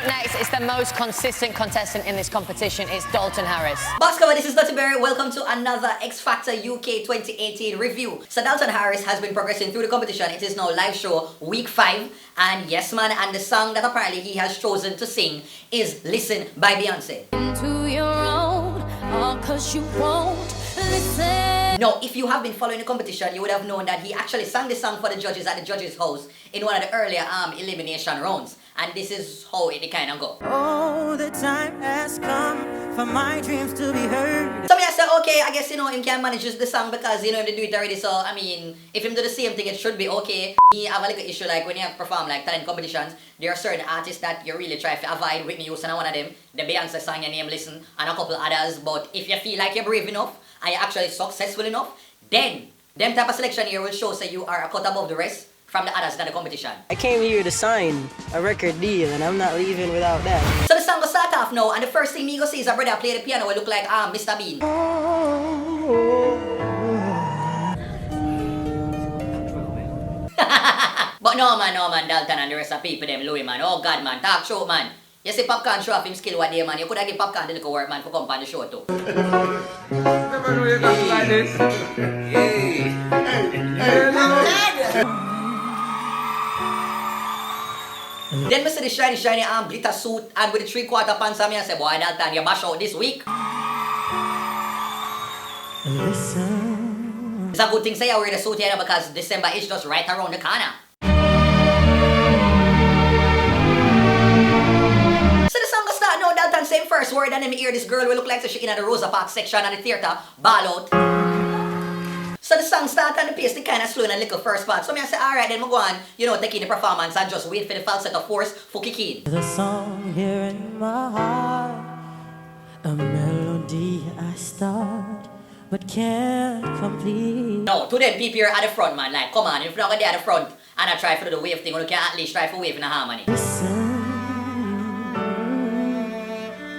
up next is the most consistent contestant in this competition. It's Dalton Harris. Box cover, this is TheDuttyBerry. Welcome to another X Factor UK 2018 review. So Dalton Harris has been progressing through the competition. It is now live show week 5. And yes man, and the song that apparently he has chosen to sing is Listen by Beyonce. Into your own, all 'cause you won't listen. Now, if you have been following the competition, you would have known that he actually sang the song for the judges at the judges' house in one of the earlier elimination rounds. And this is how it kind of go. Oh, the time has come for my dreams to be heard. So I said, okay, I guess, him can manage the song because, him they do it already. So, I mean, if him do the same thing, it should be okay. He have a little issue, like when you perform like talent competitions, there are certain artists that you really try to avoid. Whitney Houston, one of them. The Beyonce song, your name, Listen, and a couple others. But if you feel like you're brave enough and you're actually successful enough, then them type of selection here will show say you are a cut above the rest from the others in the competition. I came here to sign a record deal and I'm not leaving without that. So the song will start off now, and the first thing me go see is a brother play the piano will look like Mr. Bean. But no man, Dalton and the rest of people, them Louis man, oh God man, talk show man. You see Popcorn show off him skill what day man, you could have give Popcorn the little work man for come on the show too. Never know you got to like this. Then I see the shiny glitter suit and with the 3/4 pants on me, I say, boy Dalton, you bash out this week. Listen. It's a good thing say I wear the suit here because December is just right around the corner. So the song will start now, Dalton same first word, and then me hear this girl will look like so she in the Rosa Parks section of the theater, ball out. So the song start and the pace, the kind of slow in a little first part. So I say, alright, then I go on, take in the performance and just wait for the falsetto force for kick in. The song here in my heart, a melody I start, but can't complete. No, to them people here at the front, man, like, come on, if you're not there at the front, and I try for the wave thing, you can at least try for wave in a harmony. Listen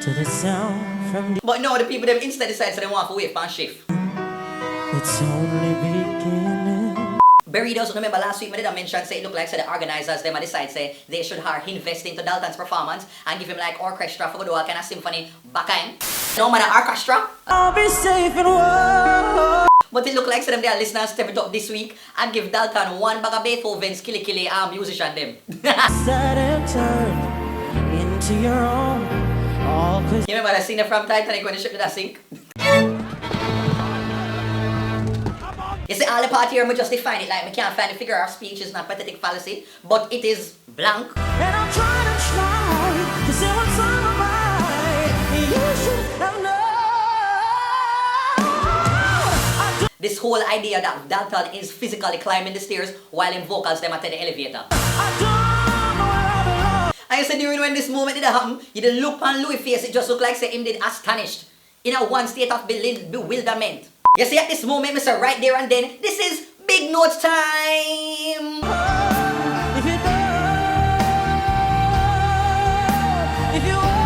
to the sound from the... But no, the people them instead decide so they want to wave and shift. It's only beginning. Berry does remember last week, I did mention, say it looked like so the organizers, them decide, say they should invest into Dalton's performance and give him like orchestra for do a kind of symphony back end. No man, orchestra. I'll be safe and warm. But it look like so them their listeners step it up this week and give Dalton one bag of Beethoven's killy musician them. Set and turn into your own. All 'cause You remember that scene from Titanic when the ship did that sink? You see, all the part here, I just define it like I can't find the figure of speech is not pathetic fallacy, but it is blank. and I'm trying to say what's on my mind. You should have known. This whole idea that Dalton is physically climbing the stairs while in vocals them at the elevator. I don't know where I belong. And you said during when this moment did happen, you didn't look on Louis' face, it just looked like say him did astonished. In a one state of bewilderment. You see at this moment, Mr. Right there and then, this is big notes time! If you know, if you are.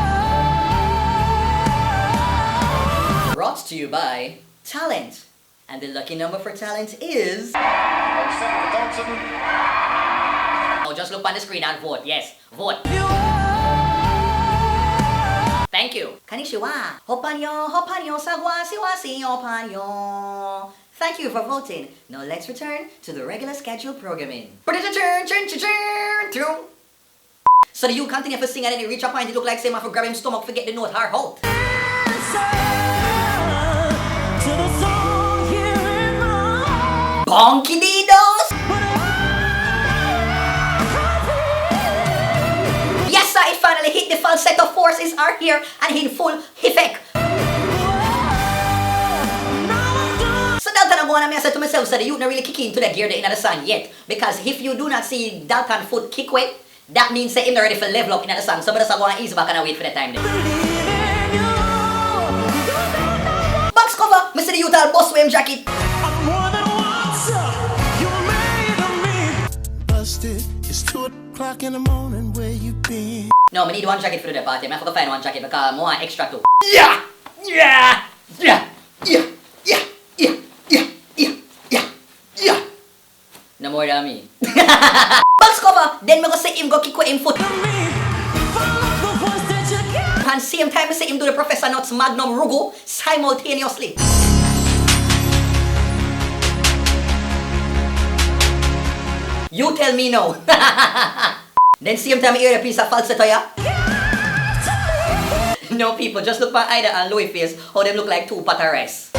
Brought to you by Talent. And the lucky number for Talent is... Oh, just look on the screen and vote. Yes, vote. Thank you. Konnichiwa. Hopanyo, sagwa, siwasi, hopanyo. Thank you for voting. Now let's return to the regular scheduled programming. So do you continue for singing and then you reach a point it look like same for grab him stomach, forget the note, hard hold. Bonky Didos! Yes sir, it finally hit, the falsetto forces are here and in full effect. So Dalton I'm going to say to myself, so the youth not really kick into the gear in the song yet. Because if you do not see Dalton foot kick wet, that means say him not ready for level up in the song. So I'm just going to ease back and wait for the time then. Box cover, Mr. The Youth all boss with him jacket. It's 2 o'clock in the morning, where you been? No, I need one jacket for the party. I have to find one jacket because I want extra too. Yeah! Yeah! Yeah! Yeah! Yeah! Yeah! Yeah! Yeah! Yeah! Yeah! No more than me. Box cover, then me go say him go kick with him foot. hand, same time I see him do the Professor Nuts Magnum Rugo simultaneously. You tell me no. Then same time I hear a piece of falsetto, yeah? No, people, just look at Ida and Louis face, how them look like two pot of rice.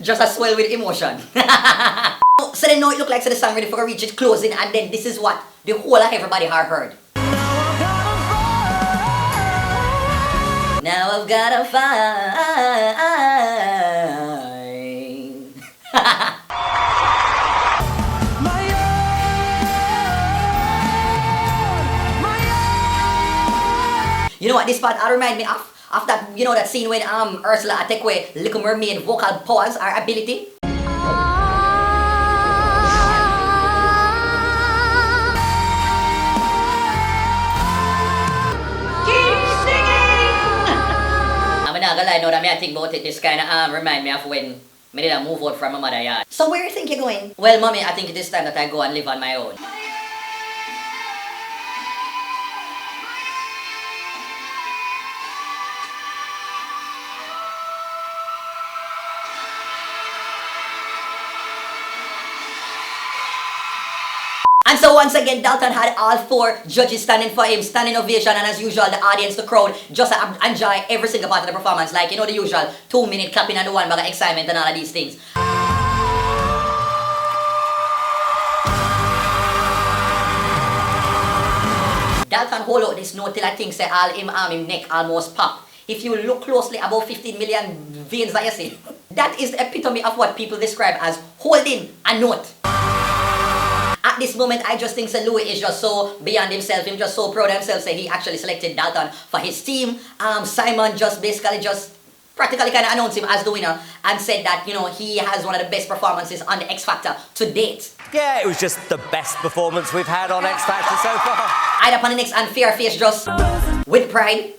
Just a swell with emotion. So then now it look like so the song ready for a reach its closing, and then this is what the whole of everybody have heard. Now I've gotta find. You know what this part remind me of that, you know, that scene when Ursula attack away Little Mermaid vocal powers or ability. I'm not gonna lie, now that I think about it, this kind of remind me of when I did move out from my mother yard. So where do you think you're going? Well, mommy, I think it is time that I go and live on my own. And so once again, Dalton had all 4 judges standing for him, standing ovation, and as usual, the audience, the crowd, just enjoy every single part of the performance. Like, you know, the usual 2-minute clapping and the one bag of excitement and all of these things. Dalton hold out this note till I think say all him arm, him neck almost pop. If you look closely, about 15 million veins that you see. That is the epitome of what people describe as holding a note. At this moment, I just think Sir Louis is just so beyond himself. Him just so proud of himself. Say he actually selected Dalton for his team. Simon just basically practically kind of announced him as the winner and said that, you know, he has one of the best performances on the X Factor to date. Yeah, it was just the best performance we've had on X Factor so far. Ida upon the next and fair face just with pride.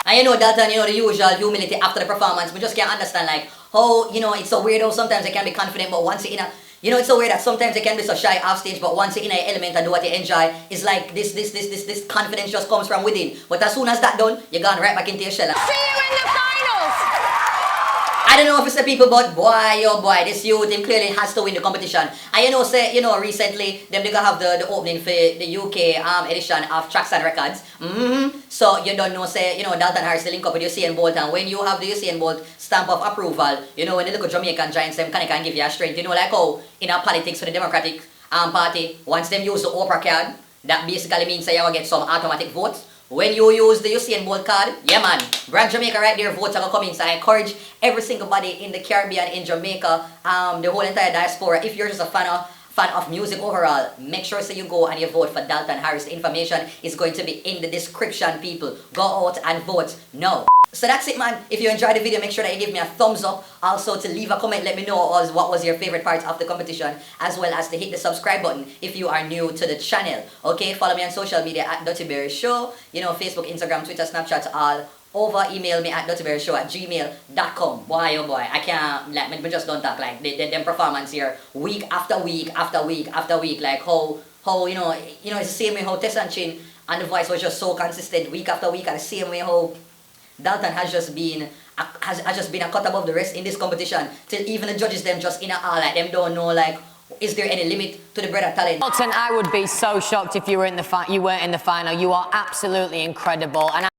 And you know, Dalton, you know, the usual humility after the performance. We just can't understand, like, how, you know, it's so weird how sometimes they can be confident, but once you're in a, you know, it's so weird that sometimes they can be so shy off stage, but once you're in an element and do what you enjoy, it's like this confidence just comes from within. But as soon as that done, you're gone right back into your shell. See you in the finals! I don't know if it's the people, but boy, oh boy, this youth, him clearly has to win the competition. And you know, say, you know, recently, them they gonna have the opening for the UK edition of Tracks and Records. So you don't know, say, you know, Dalton Harris link up with Usain Bolt, and when you have the Usain Bolt stamp of approval, you know, when the little Jamaican giants, them can give you a strength. You know, like how in our politics for the Democratic Party, once them use the Oprah card, that basically means that you will get some automatic votes. When you use the Usain Bolt card, yeah man, Brand Jamaica right there, votes are gonna come in. So I encourage every single body in the Caribbean, in Jamaica, the whole entire diaspora, if you're just a fan of music overall, make sure so you go and you vote for Dalton Harris. The information is going to be in the description, people. Go out and vote now. So that's it, man. If you enjoyed the video, make sure that you give me a thumbs up. Also, to leave a comment, let me know what was your favorite part of the competition, as well as to hit the subscribe button if you are new to the channel. Okay, follow me on social media at TheDuttyBerryShow. You know, Facebook, Instagram, Twitter, Snapchat, all over. Email me at DuttyBerryShow@gmail.com. Boy, oh boy, I can't, like, me just don't talk like them performance here, week after week after week after week, like how you know, it's the same way how Tess and Chin and the voice was just so consistent week after week, and the same way how Dalton has just been a cut above the rest in this competition, till even the judges them just in a all like them don't know, like, is there any limit to the brother talent? Dalton, I would be so shocked if you weren't in the final. You are absolutely incredible. And